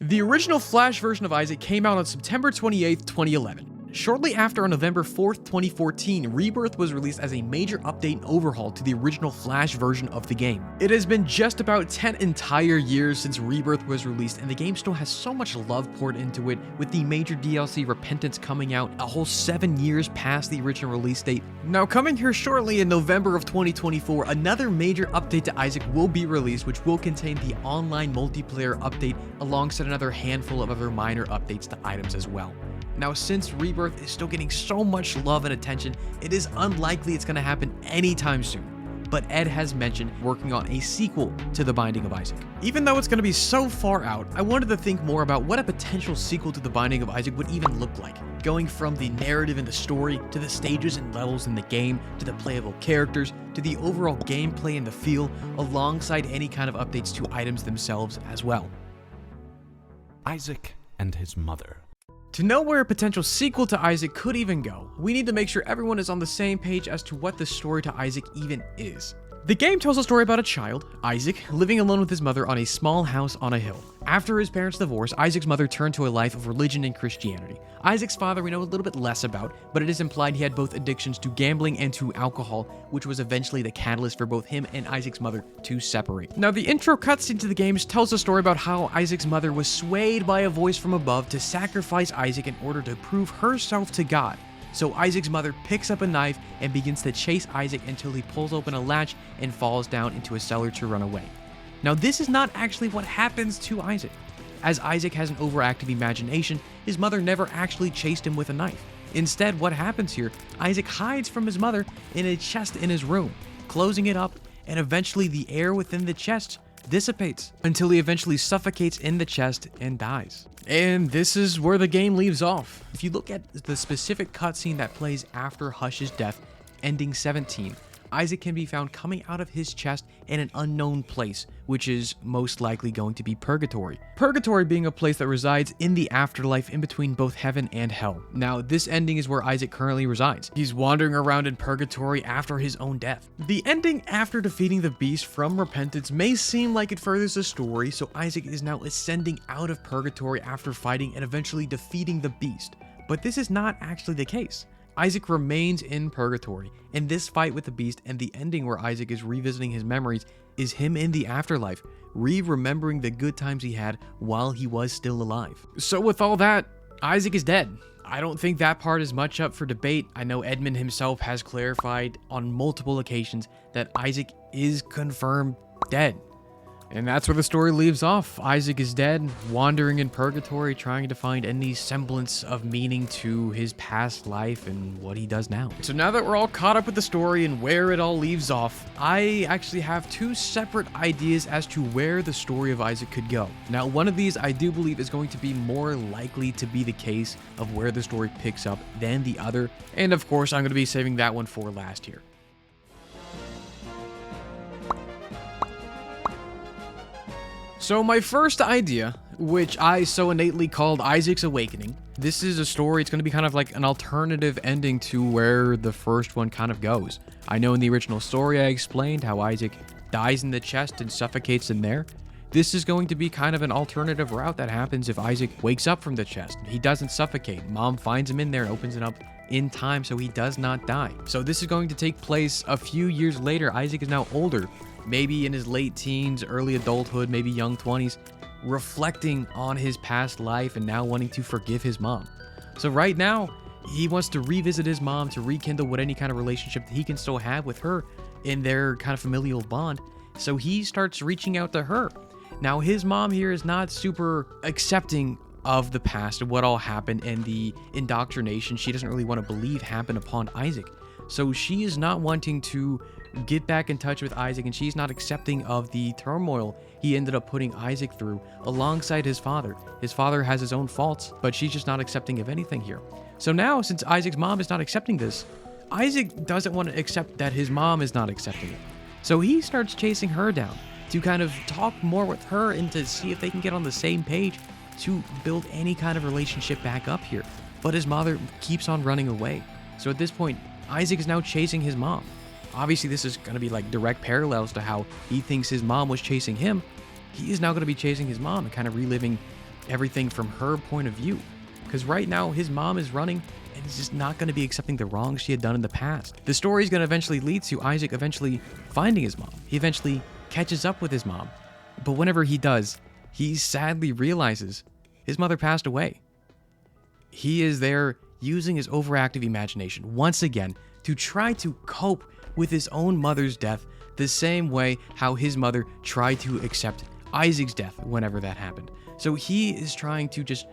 The original Flash version of Isaac came out on September 28th, 2011. Shortly after, on November 4th, 2014, Rebirth was released as a major update and overhaul to the original Flash version of the game. It has been just about 10 entire years since Rebirth was released, and the game still has so much love poured into it, with the major DLC Repentance coming out a whole 7 years past the original release date. Now, coming here shortly in November of 2024, another major update to Isaac will be released, which will contain the online multiplayer update alongside another handful of other minor updates to items as well. Now, since Rebirth is still getting so much love and attention, it is unlikely it's going to happen anytime soon. But Ed has mentioned working on a sequel to The Binding of Isaac. Even though it's going to be so far out, I wanted to think more about what a potential sequel to The Binding of Isaac would even look like. Going from the narrative and the story, to the stages and levels in the game, to the playable characters, to the overall gameplay and the feel, alongside any kind of updates to items themselves as well. Isaac and his mother. To know where a potential sequel to Isaac could even go, we need to make sure everyone is on the same page as to what the story to Isaac even is. The game tells a story about a child, Isaac, living alone with his mother on a small house on a hill. After his parents' divorce, Isaac's mother turned to a life of religion and Christianity. Isaac's father we know a little bit less about, but it is implied he had both addictions to gambling and to alcohol, which was eventually the catalyst for both him and Isaac's mother to separate. Now, the intro cutscene to the games tells a story about how Isaac's mother was swayed by a voice from above to sacrifice Isaac in order to prove herself to God. So Isaac's mother picks up a knife and begins to chase Isaac until he pulls open a latch and falls down into a cellar to run away. Now, this is not actually what happens to Isaac. As Isaac has an overactive imagination, his mother never actually chased him with a knife. Instead, what happens here, Isaac hides from his mother in a chest in his room, closing it up, and eventually the air within the chest dissipates until he eventually suffocates in the chest and dies. And this is where the game leaves off. If you look at the specific cutscene that plays after Hush's death, ending 17, Isaac can be found coming out of his chest in an unknown place, which is most likely going to be Purgatory. Purgatory being a place that resides in the afterlife in between both heaven and hell. Now, this ending is where Isaac currently resides. He's wandering around in Purgatory after his own death. The ending after defeating the beast from Repentance may seem like it furthers the story, so Isaac is now ascending out of Purgatory after fighting and eventually defeating the beast. But this is not actually the case. Isaac remains in Purgatory, and this fight with the beast and the ending where Isaac is revisiting his memories is him in the afterlife, remembering the good times he had while he was still alive. So with all that, Isaac is dead. I don't think that part is much up for debate. I know Edmund himself has clarified on multiple occasions that Isaac is confirmed dead. And that's where the story leaves off. Isaac is dead, wandering in Purgatory, trying to find any semblance of meaning to his past life and what he does now. So now that we're all caught up with the story and where it all leaves off, I actually have two separate ideas as to where the story of Isaac could go. Now, one of these I do believe is going to be more likely to be the case of where the story picks up than the other. And of course, I'm going to be saving that one for last here. So my first idea, which I so innately called Isaac's Awakening, this is a story, it's going to be kind of like an alternative ending to where the first one kind of goes. I know in the original story I explained how Isaac dies in the chest and suffocates in there. This is going to be kind of an alternative route that happens if Isaac wakes up from the chest. He doesn't suffocate. Mom finds him in there and opens it up in time so he does not die. So this is going to take place a few years later. Isaac is now older, maybe in his late teens, early adulthood, maybe young 20s, reflecting on his past life and now wanting to forgive his mom. So right now, he wants to revisit his mom to rekindle what any kind of relationship that he can still have with her in their kind of familial bond. So he starts reaching out to her. Now, his mom here is not super accepting of the past and what all happened and the indoctrination she doesn't really want to believe happened upon Isaac. So she is not wanting to get back in touch with Isaac, and she's not accepting of the turmoil he ended up putting Isaac through alongside his father. His father has his own faults, but she's just not accepting of anything here. So now, since Isaac's mom is not accepting this, Isaac doesn't want to accept that his mom is not accepting it. So he starts chasing her down to kind of talk more with her and to see if they can get on the same page to build any kind of relationship back up here. But his mother keeps on running away. So at this point, Isaac is now chasing his mom. Obviously, this is going to be like direct parallels to how he thinks his mom was chasing him. He is now going to be chasing his mom and kind of reliving everything from her point of view. Because right now, his mom is running and he's just not going to be accepting the wrongs she had done in the past. The story is going to eventually lead to Isaac eventually finding his mom. He eventually catches up with his mom. But whenever he does, he sadly realizes his mother passed away. He is there using his overactive imagination once again to try to cope with his own mother's death the same way how his mother tried to accept Isaac's death whenever that happened. So he is trying to just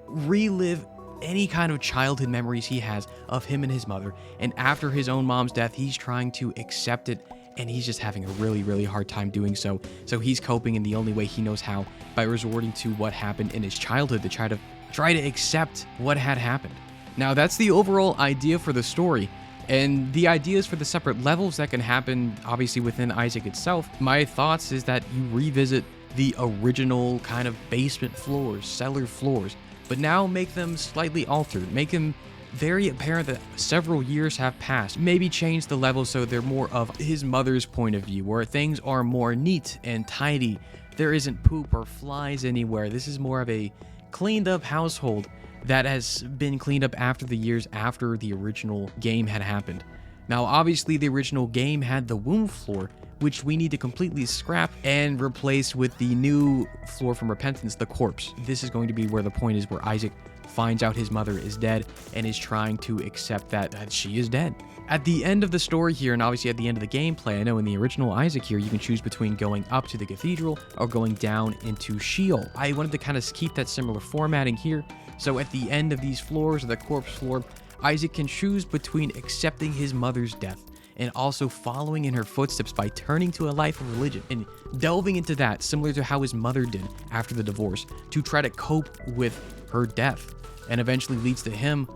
relive any kind of childhood memories he has of him and his mother, and after his own mom's death, he's trying to accept it, and he's just having a really hard time doing so. So he's coping in the only way he knows how, by resorting to what happened in his childhood to try to accept what had happened. Now, that's the overall idea for the story, and the ideas for the separate levels that can happen, obviously, within Isaac itself. My thoughts is that you revisit the original kind of basement floors, cellar floors, but now make them slightly altered, make them very apparent that several years have passed. Maybe change the levels so they're more of his mother's point of view, where things are more neat and tidy. There isn't poop or flies anywhere. This is more of a cleaned up household that has been cleaned up after the years after the original game had happened. Now, obviously, the original game had the womb floor, which we need to completely scrap and replace with the new floor from Repentance, the corpse. This is going to be where the point is where Isaac finds out his mother is dead and is trying to accept that she is dead. At the end of the story here, and obviously at the end of the gameplay, I know in the original Isaac here, you can choose between going up to the cathedral or going down into Sheol. I wanted to kind of keep that similar formatting here. So at the end of these floors, or the corpse floor, Isaac can choose between accepting his mother's death and also following in her footsteps by turning to a life of religion and delving into that, similar to how his mother did after the divorce, to try to cope with her death, and eventually leads to him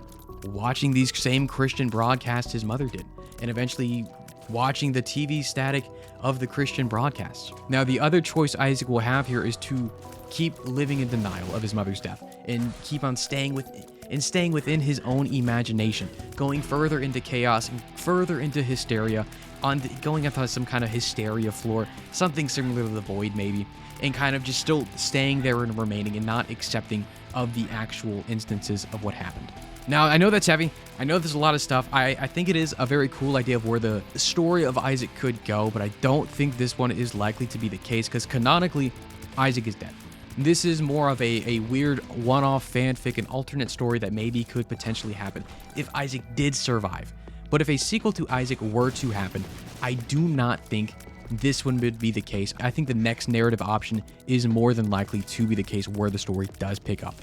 watching these same Christian broadcasts his mother did, and eventually watching the TV static of the Christian broadcasts. Now, the other choice Isaac will have here is to keep living in denial of his mother's death and keep on staying within his own imagination, going further into chaos and further into hysteria, going into some kind of hysteria floor, something similar to the Void maybe, and kind of just still staying there and remaining and not accepting of the actual instances of what happened. Now, I know that's heavy. I know there's a lot of stuff. I think it is a very cool idea of where the story of Isaac could go, but I don't think this one is likely to be the case, because canonically, Isaac is dead. This is more of a weird one-off fanfic and alternate story that maybe could potentially happen if Isaac did survive. But if a sequel to Isaac were to happen, I do not think this one would be the case. I think the next narrative option is more than likely to be the case where the story does pick up.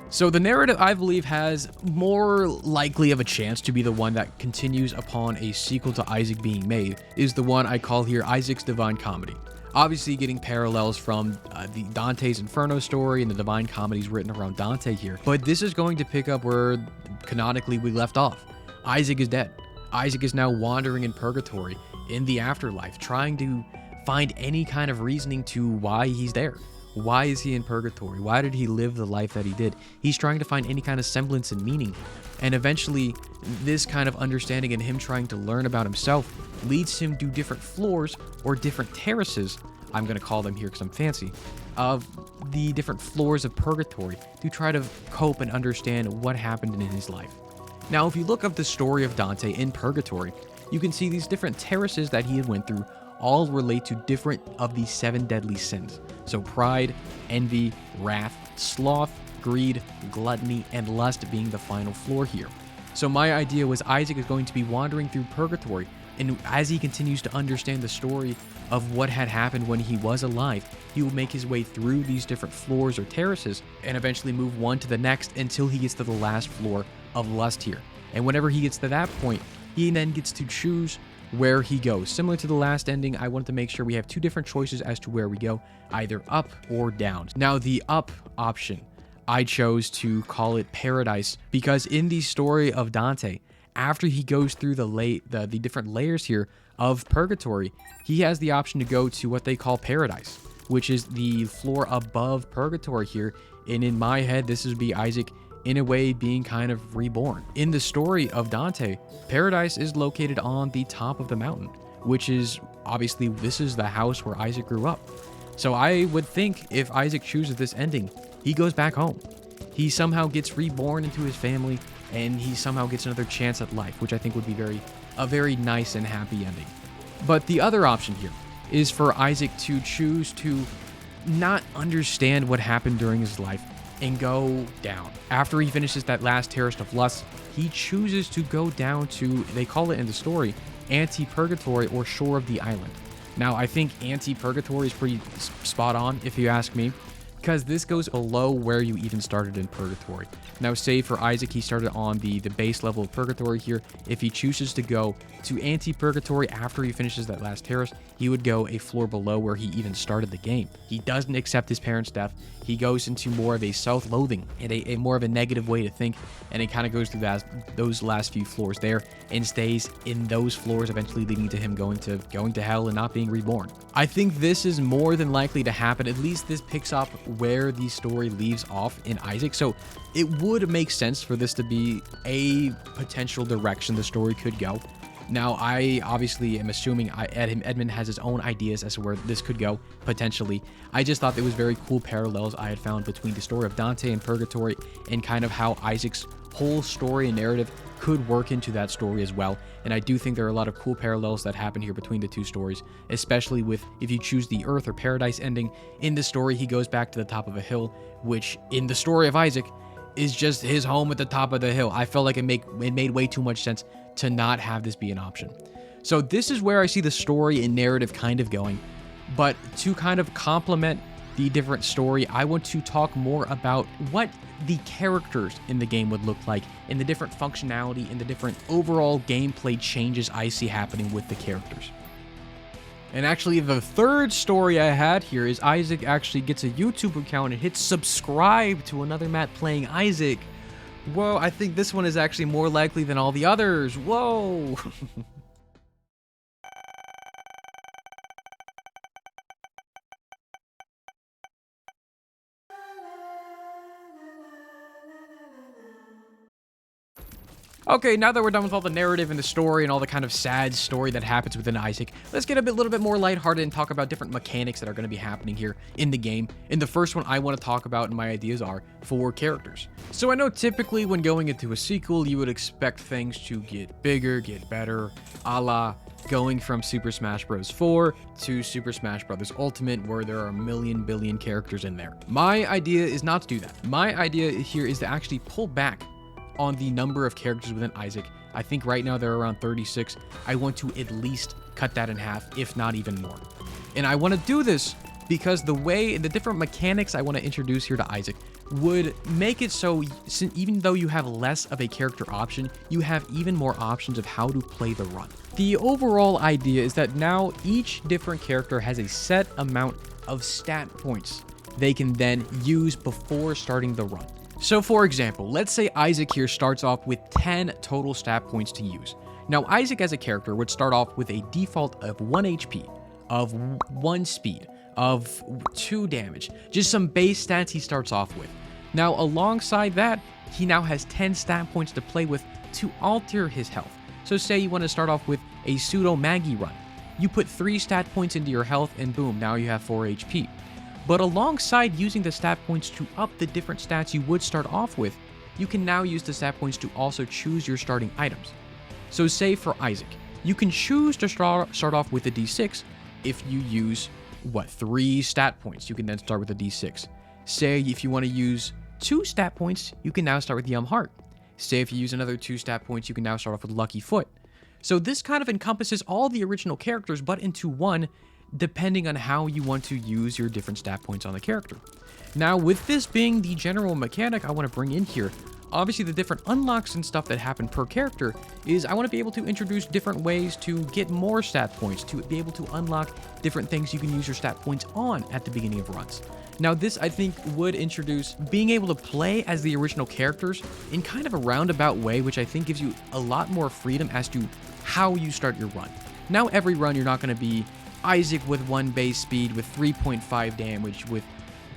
So the narrative, I believe, has more likely of a chance to be the one that continues upon a sequel to Isaac being made, is the one I call here Isaac's Divine Comedy. Obviously getting parallels from the Dante's Inferno story and the Divine Comedies written around Dante here, but this is going to pick up where canonically we left off. Isaac is dead. Isaac is now wandering in purgatory, in the afterlife, trying to find any kind of reasoning to why he's there. Why is he in purgatory? Why did he live the life that he did? He's trying to find any kind of semblance and meaning. And eventually, this kind of understanding and him trying to learn about himself leads him to different floors or different terraces, I'm going to call them here because I'm fancy, of the different floors of purgatory to try to cope and understand what happened in his life. Now, if you look up the story of Dante in purgatory, you can see these different terraces that he had went through all relate to different of the 7 deadly sins. So pride, envy, wrath, sloth, greed, gluttony, and lust being the final floor here. So my idea was Isaac is going to be wandering through purgatory, and as he continues to understand the story of what had happened when he was alive, he will make his way through these different floors or terraces and eventually move one to the next until he gets to the last floor of lust here. And whenever he gets to that point, he then gets to choose where he goes. Similar to the last ending, I wanted to make sure we have 2 different choices as to where we go, either up or down. Now, the up option, I chose to call it Paradise, because in the story of Dante, after he goes through the different layers here of purgatory, he has the option to go to what they call Paradise, which is the floor above purgatory here. And in my head, this would be Isaac in a way being kind of reborn. In the story of Dante, Paradise is located on the top of the mountain, which is obviously this is the house where Isaac grew up. So I would think if Isaac chooses this ending, he goes back home. He somehow gets reborn into his family, and he somehow gets another chance at life, which I think would be a very nice and happy ending. But the other option here is for Isaac to choose to not understand what happened during his life and go down. After he finishes that last Terrace of Lust, he chooses to go down to, they call it in the story, Anti-Purgatory or Shore of the Island. Now, I think Anti-Purgatory is pretty spot on, if you ask me, because this goes below where you even started in Purgatory. Now, say for Isaac, he started on the base level of Purgatory here. If he chooses to go to Anti-Purgatory after he finishes that last terrace, he would go a floor below where he even started the game. He doesn't accept his parents' death. He goes into more of a self-loathing and a more of a negative way to think, and it kind of goes through those last few floors there and stays in those floors, eventually leading to him going to hell and not being reborn. I think this is more than likely to happen. At least this picks up where the story leaves off in Isaac, so it would make sense for this to be a potential direction the story could go. Now, I obviously am assuming Edmund has his own ideas as to where this could go, potentially. I just thought there was very cool parallels I had found between the story of Dante and Purgatory and kind of how Isaac's whole story and narrative could work into that story as well. And I do think there are a lot of cool parallels that happen here between the two stories, especially with if you choose the Earth or Paradise ending. In the story, he goes back to the top of a hill, which in the story of Isaac is just his home at the top of the hill. I felt like it made way too much sense to not have this be an option. So this is where I see the story and narrative kind of going. But to kind of complement the different story, I want to talk more about what the characters in the game would look like and the different functionality and the different overall gameplay changes I see happening with the characters. And actually, the third story I had here is Isaac actually gets a YouTube account and hits subscribe to another Matt playing Isaac. Whoa, I think this one is actually more likely than all the others. Whoa. Okay, now that we're done with all the narrative and the story and all the kind of sad story that happens within Isaac, let's get a little bit more lighthearted and talk about different mechanics that are going to be happening here in the game. And the first one I want to talk about and my ideas are for characters. So I know typically when going into a sequel, you would expect things to get bigger, get better, a la going from Super Smash Bros. 4 to Super Smash Bros. Ultimate, where there are a billion characters in there. My idea is not to do that. My idea here is to actually pull back on the number of characters within Isaac. I think right now there are around 36. I want to at least cut that in half, if not even more. And I want to do this because the different mechanics I want to introduce here to Isaac would make it so even though you have less of a character option, you have even more options of how to play the run. The overall idea is that now each different character has a set amount of stat points they can then use before starting the run. So for example, let's say Isaac here starts off with 10 total stat points to use. Now Isaac as a character would start off with a default of 1 HP, of 1 speed, of 2 damage, just some base stats he starts off with. Now alongside that, he now has 10 stat points to play with to alter his health. So say you want to start off with a pseudo Maggie run. You put 3 stat points into your health and boom, now you have 4 HP. But alongside using the stat points to up the different stats you would start off with, you can now use the stat points to also choose your starting items. So say for Isaac, you can choose to start off with a D6 if you use, 3 stat points. You can then start with a D6. Say if you want to use 2 stat points, you can now start with Yum Heart. Say if you use another 2 stat points, you can now start off with Lucky Foot. So this kind of encompasses all the original characters, but into one, depending on how you want to use your different stat points on the character. Now, with this being the general mechanic I want to bring in here, obviously the different unlocks and stuff that happen per character is I want to be able to introduce different ways to get more stat points, to be able to unlock different things you can use your stat points on at the beginning of runs. Now, this, I think, would introduce being able to play as the original characters in kind of a roundabout way, which I think gives you a lot more freedom as to how you start your run. Now, every run, you're not going to be Isaac with 1 base speed, with 3.5 damage, with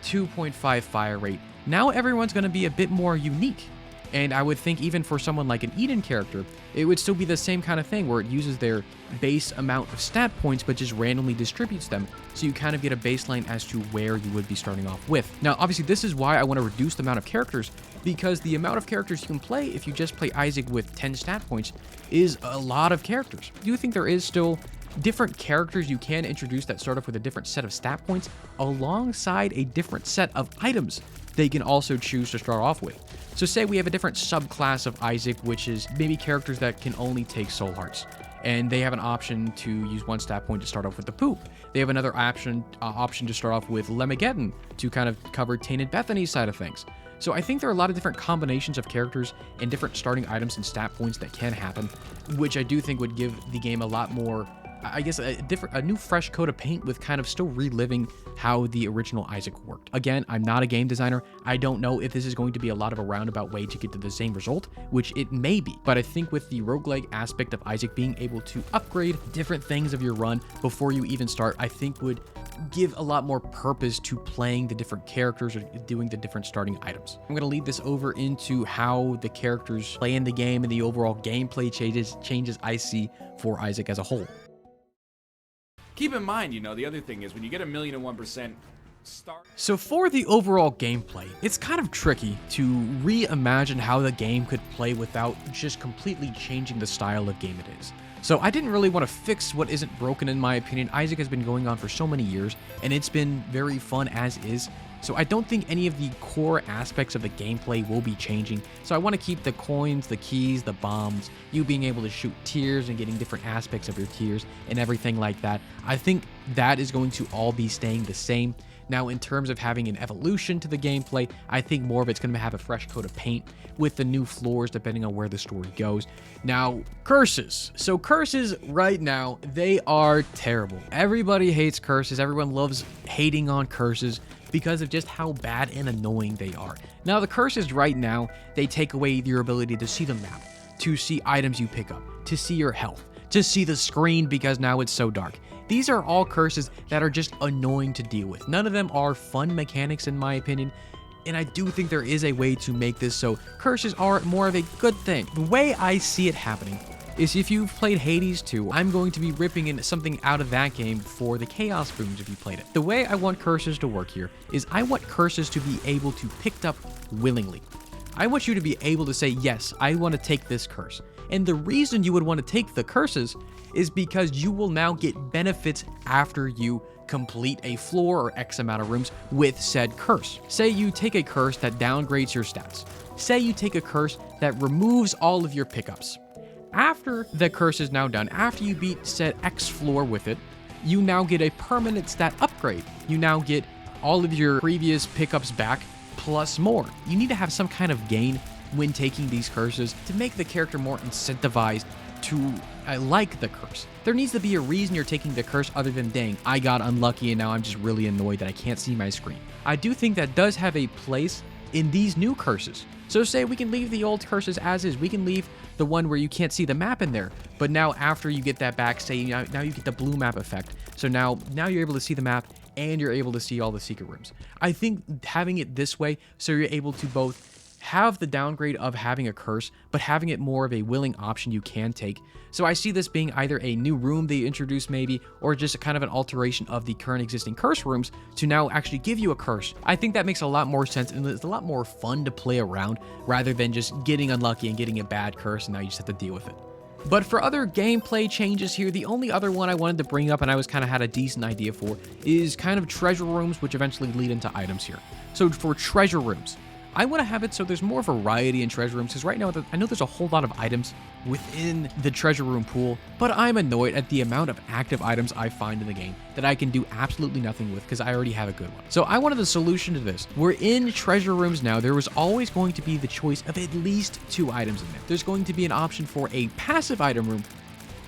2.5 fire rate. Now everyone's going to be a bit more unique. And I would think even for someone like an Eden character, it would still be the same kind of thing where it uses their base amount of stat points but just randomly distributes them, so you kind of get a baseline as to where you would be starting off with. Now, obviously, this is why I want to reduce the amount of characters, because the amount of characters you can play if you just play Isaac with 10 stat points is a lot of characters. I do think there is still different characters you can introduce that start off with a different set of stat points alongside a different set of items they can also choose to start off with. So say we have a different subclass of Isaac, which is maybe characters that can only take soul hearts, and they have an option to use 1 stat point to start off with the poop. They have another option to start off with Lemageddon to kind of cover Tainted Bethany's side of things. So I think there are a lot of different combinations of characters and different starting items and stat points that can happen, which I do think would give the game a lot more, I guess, a new fresh coat of paint with kind of still reliving how the original Isaac worked. Again, I'm not a game designer. I don't know if this is going to be a lot of a roundabout way to get to the same result, which it may be. But I think with the roguelike aspect of Isaac being able to upgrade different things of your run before you even start, I think would give a lot more purpose to playing the different characters or doing the different starting items. I'm going to lead this over into how the characters play in the game and the overall gameplay changes I see for Isaac as a whole. Keep in mind, you know, the other thing is when you get 1,001% start. So for the overall gameplay, it's kind of tricky to reimagine how the game could play without just completely changing the style of game it is. So I didn't really want to fix what isn't broken in my opinion. Isaac has been going on for so many years, and it's been very fun as is. So I don't think any of the core aspects of the gameplay will be changing. So I want to keep the coins, the keys, the bombs, you being able to shoot tiers and getting different aspects of your tiers and everything like that. I think that is going to all be staying the same. Now, in terms of having an evolution to the gameplay, I think more of it's going to have a fresh coat of paint with the new floors depending on where the story goes. Now, curses. So curses right now, they are terrible. Everybody hates curses. Everyone loves hating on curses because of just how bad and annoying they are. Now, the curses right now, they take away your ability to see the map, to see items you pick up, to see your health, to see the screen because now it's so dark. These are all curses that are just annoying to deal with. None of them are fun mechanics in my opinion, and I do think there is a way to make this so curses are more of a good thing. The way I see it happening is if you've played Hades 2, I'm going to be ripping in something out of that game for the Chaos Booms if you played it. The way I want curses to work here is I want curses to be able to picked up willingly. I want you to be able to say, yes, I want to take this curse. And the reason you would want to take the curses is because you will now get benefits after you complete a floor or X amount of rooms with said curse. Say you take a curse that downgrades your stats. Say you take a curse that removes all of your pickups. After the curse is now done, after you beat said X floor with it, you now get a permanent stat upgrade. You now get all of your previous pickups back plus more. You need to have some kind of gain when taking these curses to make the character more incentivized to like the curse. There needs to be a reason you're taking the curse other than, dang, I got unlucky and now I'm just really annoyed that I can't see my screen. I do think that does have a place in these new curses. So say we can leave the old curses as is. We can leave the one where you can't see the map in there. But now after you get that back, say now you get the blue map effect. So now you're able to see the map and you're able to see all the secret rooms. I think having it this way, so you're able to both have the downgrade of having a curse, but having it more of a willing option you can take. So I see this being either a new room they introduce maybe, or just a kind of an alteration of the current existing curse rooms to now actually give you a curse. I think that makes a lot more sense and it's a lot more fun to play around rather than just getting unlucky and getting a bad curse and now you just have to deal with it. But for other gameplay changes here, the only other one I wanted to bring up and I was kind of had a decent idea for is kind of treasure rooms, which eventually lead into items here. So for treasure rooms, I want to have it so there's more variety in treasure rooms, because right now I know there's a whole lot of items within the treasure room pool, but I'm annoyed at the amount of active items I find in the game that I can do absolutely nothing with because I already have a good one. So I wanted the solution to this. We're in treasure rooms now. There was always going to be the choice of at least 2 items in there. There's going to be an option for a passive item room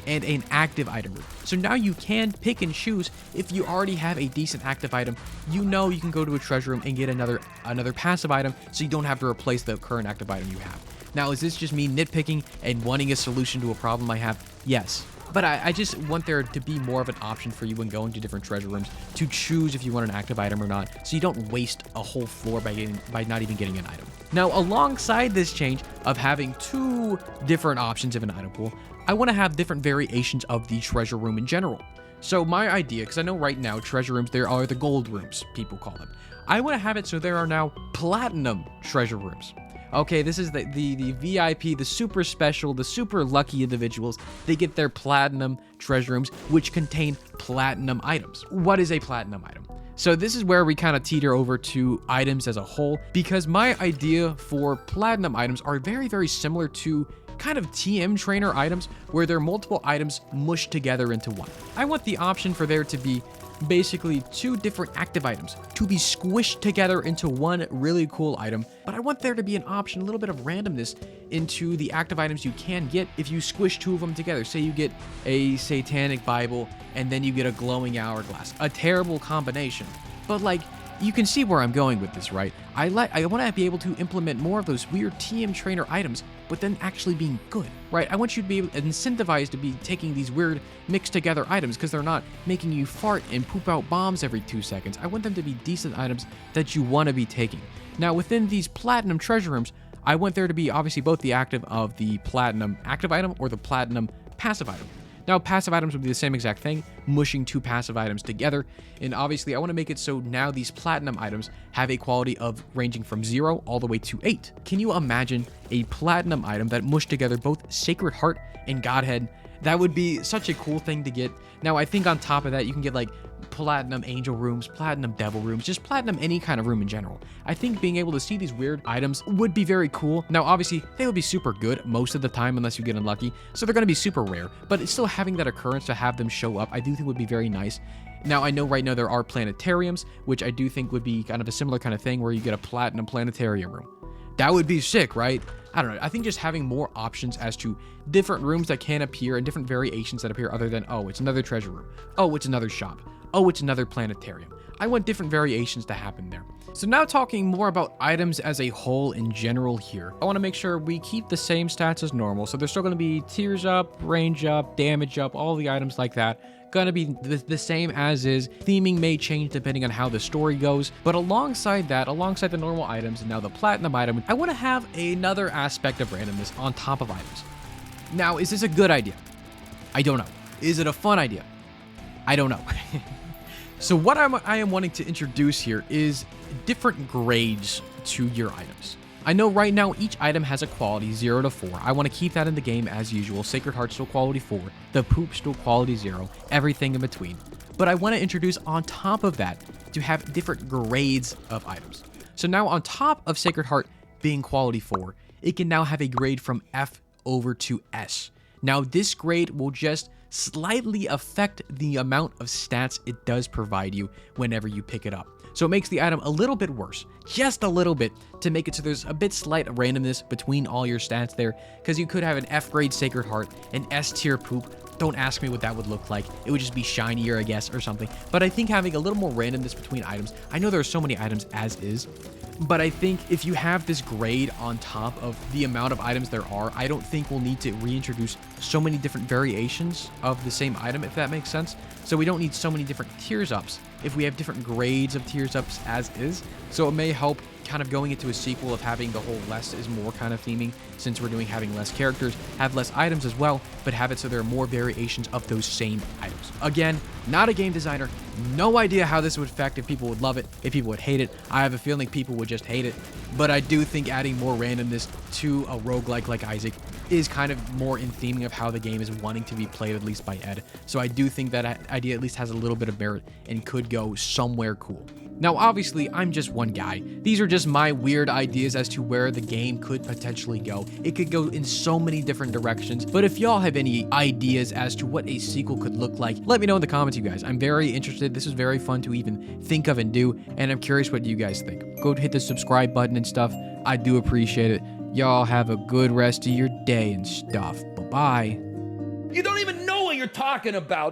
and an active item room. So now you can pick and choose. If you already have a decent active item, you know you can go to a treasure room and get another passive item so you don't have to replace the current active item you have. Now, is this just me nitpicking and wanting a solution to a problem I have? Yes. But I just want there to be more of an option for you when going to different treasure rooms to choose if you want an active item or not, so you don't waste a whole floor by not even getting an item. Now, alongside this change of having 2 different options of an item pool, I want to have different variations of the treasure room in general. So my idea, because I know right now treasure rooms, there are the gold rooms, people call them. I want to have it so there are now platinum treasure rooms. Okay, this is the VIP, the super special, the super lucky individuals. They get their platinum treasure rooms, which contain platinum items. What is a platinum item? So this is where we kind of teeter over to items as a whole, because my idea for platinum items are very, very similar to kind of TM trainer items, where there are multiple items mushed together into one. I want the option for there to be basically 2 different active items to be squished together into one really cool item, but I want there to be an option, a little bit of randomness into the active items you can get if you squish 2 of them together. Say you get a satanic Bible and then you get a glowing hourglass. A terrible combination, but like, you can see where I'm going with this, right? I want to be able to implement more of those weird TM trainer items, but then actually being good, right? I want you to be incentivized to be taking these weird mixed together items, because they're not making you fart and poop out bombs every 2 seconds. I want them to be decent items that you want to be taking. Now, within these platinum treasure rooms, I want there to be obviously both the active of the platinum active item or the platinum passive item. Now, passive items would be the same exact thing, mushing 2 passive items together. And obviously, I want to make it so now these platinum items have a quality of ranging from 0 all the way to 8. Can you imagine a platinum item that mushed together both Sacred Heart and Godhead? That would be such a cool thing to get. Now, I think on top of that, you can get like platinum angel rooms, platinum devil rooms, just platinum any kind of room in general. I think being able to see these weird items would be very cool. Now, obviously, they would be super good most of the time unless you get unlucky, so they're going to be super rare, but it's still having that occurrence to have them show up, I do think would be very nice. Now, I know right now there are planetariums, which I do think would be kind of a similar kind of thing where you get a platinum planetarium room. That would be sick, right? I don't know. I think just having more options as to different rooms that can appear and different variations that appear other than, oh, it's another treasure room. Oh, it's another shop. Oh, it's another planetarium. I want different variations to happen there. So now talking more about items as a whole in general here, I want to make sure we keep the same stats as normal. So there's still going to be tears up, range up, damage up, all the items like that. Gonna be the same as is. Theming may change depending on how the story goes, but alongside that, alongside the normal items and now the platinum item, I want to have another aspect of randomness on top of items. Now, is this a good idea? I don't know. Is it a fun idea? I don't know. So what I am wanting to introduce here is different grades to your items. I know right now each item has a quality 0 to 4. I want to keep that in the game as usual. Sacred Heart still quality 4. The poop still quality 0. Everything in between. But I want to introduce on top of that to have different grades of items. So now on top of Sacred Heart being quality 4, it can now have a grade from F over to S. Now this grade will just slightly affect the amount of stats it does provide you whenever you pick it up. So it makes the item a little bit worse, just a little bit, to make it so there's a bit slight randomness between all your stats there, because you could have an F grade Sacred Heart, an S tier poop. Don't ask me what that would look like. It would just be shinier, I guess, or something. But I think having a little more randomness between items, I know there are so many items as is, but I think if you have this grade on top of the amount of items there are, I don't think we'll need to reintroduce so many different variations of the same item, if that makes sense. So we don't need so many different tiers ups if we have different grades of tiers ups as is. So it may help kind of going into a sequel of having the whole less is more kind of theming, since we're doing having less characters, have less items as well, but have it so there are more variations of those same items. Again, not a game designer, no idea how this would affect, if people would love it, if people would hate it. I have a feeling people would just hate it, but I do think adding more randomness to a roguelike like Isaac is kind of more in theming of how the game is wanting to be played, at least by Ed. So I do think that idea at least has a little bit of merit and could go somewhere cool. Now, obviously, I'm just one guy. These are just my weird ideas as to where the game could potentially go. It could go in so many different directions, but if y'all have any ideas as to what a sequel could look like, let me know in the comments, you guys. I'm very interested. This is very fun to even think of and do, and I'm curious what you guys think. Go hit the subscribe button and stuff. I do appreciate it. Y'all have a good rest of your day and stuff. Bye-bye. You don't even know what you're talking about.